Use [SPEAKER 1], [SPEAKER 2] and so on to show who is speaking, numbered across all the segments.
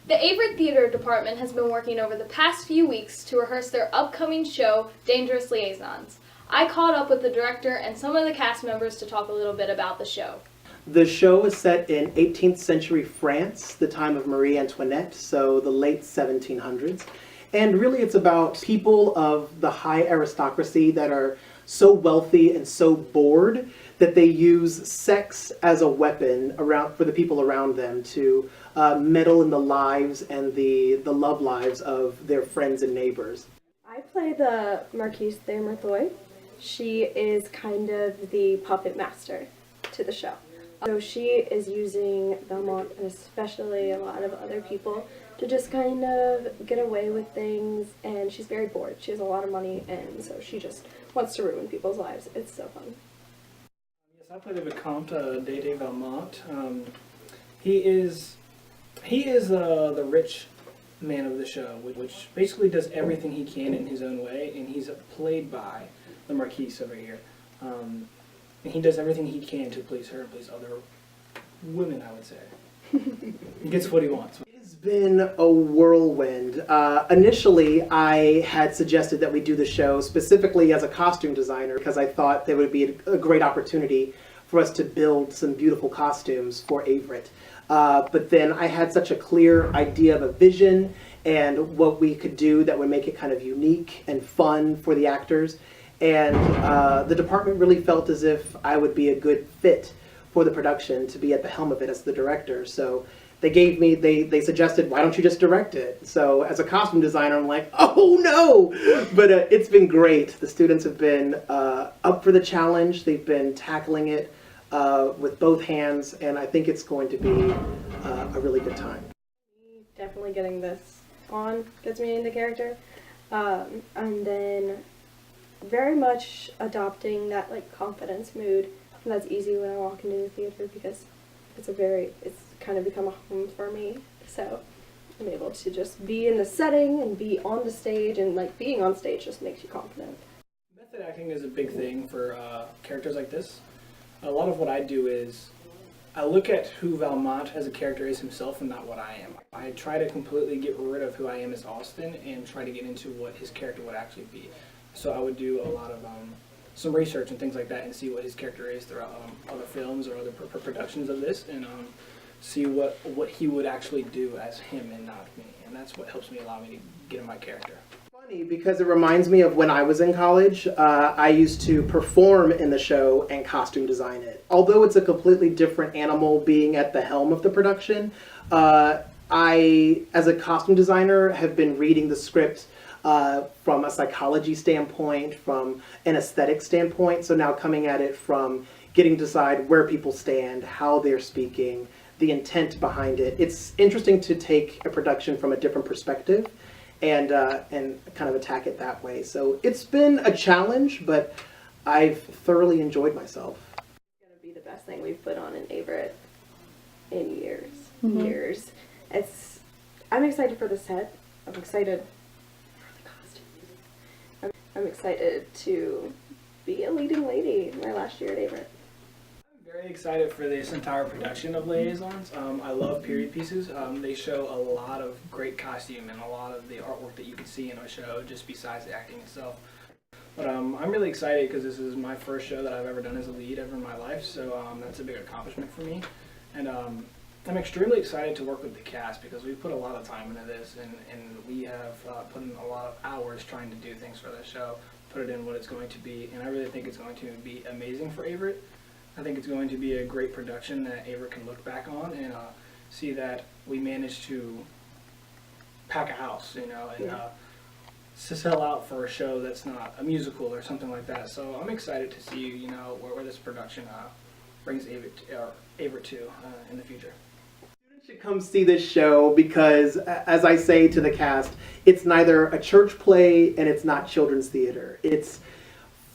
[SPEAKER 1] The Averett Theater Department has been working over the past few weeks to rehearse their upcoming show, Dangerous Liaisons. I caught up with the director and some of the cast members to talk a little bit about the show.
[SPEAKER 2] The show is set in 18th century France, the time of Marie Antoinette, so the late 1700s. And really it's about people of the high aristocracy that are so wealthy and so bored that they use sex as a weapon for the people around them to meddle in the lives and the love lives of their friends and neighbors.
[SPEAKER 3] I play the Marquise de Merteuil. She is kind of the puppet master to the show. So she is using Belmont, and especially a lot of other people, to just kind of get away with things, and she's very bored. She has a lot of money, and so she just wants to ruin people's lives. It's so fun.
[SPEAKER 4] Yes, I play the Vicomte de Belmont. He is the rich man of the show, which basically does everything he can in his own way, and he's played by the Marquise over here. And he does everything he can to please her and please other women, I would say. He gets what he wants.
[SPEAKER 2] It's been a whirlwind. Initially, I had suggested that we do the show specifically as a costume designer because I thought there would be a great opportunity for us to build some beautiful costumes for Averett. But then I had such a clear idea of a vision and what we could do that would make it kind of unique and fun for the actors. And the department really felt as if I would be a good fit for the production to be at the helm of it as the director. So they suggested, why don't you just direct it? So as a costume designer, I'm like, oh no! But it's been great. The students have been up for the challenge. They've been tackling it with both hands, and I think it's going to be a really good time.
[SPEAKER 3] Definitely getting this on gets me into character. And then very much adopting that confidence mood, and that's easy when I walk into the theater because it's kind of become a home for me. So I'm able to just be in the setting and be on the stage, and being on stage just makes you confident.
[SPEAKER 4] Method acting is a big thing for characters like this. A lot of what I do is I look at who Valmont as a character is himself and not what I am. I try to completely get rid of who I am as Austin and try to get into what his character would actually be. So I would do a lot of some research and things like that and see what his character is throughout other films or other productions of this, and see what he would actually do as him and not me. And that's what helps me allow me to get in my character.
[SPEAKER 2] Funny because it reminds me of when I was in college. I used to perform in the show and costume design it. Although it's a completely different animal being at the helm of the production, I, as a costume designer, have been reading the script from a psychology standpoint, from an aesthetic standpoint, so now coming at it from getting to decide where people stand, how they're speaking, the intent behind it. It's interesting to take a production from a different perspective and kind of attack it that way. So it's been a challenge, but I've thoroughly enjoyed myself.
[SPEAKER 3] It's going to be the best thing we've put on in Averett in years.
[SPEAKER 5] Mm-hmm.
[SPEAKER 3] Years. I'm excited for the set. I'm excited for the costumes. I'm excited to be a leading lady my last year at Averett.
[SPEAKER 4] I'm very excited for this entire production of Liaisons. I love period pieces. They show a lot of great costume and a lot of the artwork that you can see in a show just besides the acting itself. But I'm really excited because this is my first show that I've ever done as a lead ever in my life, so that's a big accomplishment for me. And I'm extremely excited to work with the cast because we put a lot of time into this, and we have put in a lot of hours trying to do things for this show, put it in what it's going to be, and I really think it's going to be amazing for Averett. I think it's going to be a great production that Averett can look back on and see that we managed to pack a house, and to sell out for a show that's not a musical or something like that. So I'm excited to see, where this production brings Averett to in the future.
[SPEAKER 2] Students should come see this show because, as I say to the cast, it's neither a church play and it's not children's theater. It's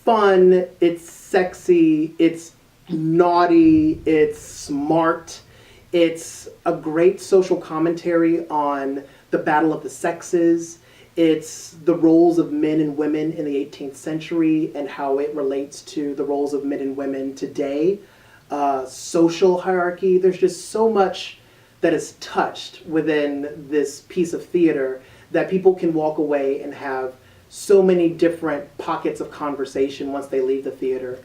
[SPEAKER 2] fun, it's sexy, it's naughty, it's smart, it's a great social commentary on the battle of the sexes. It's the roles of men and women in the 18th century and how it relates to the roles of men and women today. Social hierarchy. There's just so much that is touched within this piece of theater that people can walk away and have so many different pockets of conversation once they leave the theater.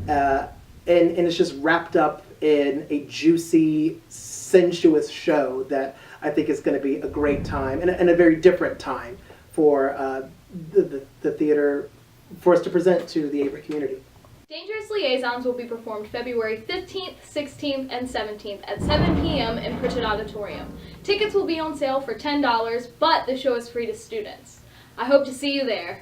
[SPEAKER 2] And it's just wrapped up in a juicy, sensuous show that I think is going to be a great time and a very different time for the theater, for us to present to the Averett community.
[SPEAKER 1] Dangerous Liaisons will be performed February 15th, 16th, and 17th at 7 p.m. in Pritchett Auditorium. Tickets will be on sale for $10, but the show is free to students. I hope to see you there.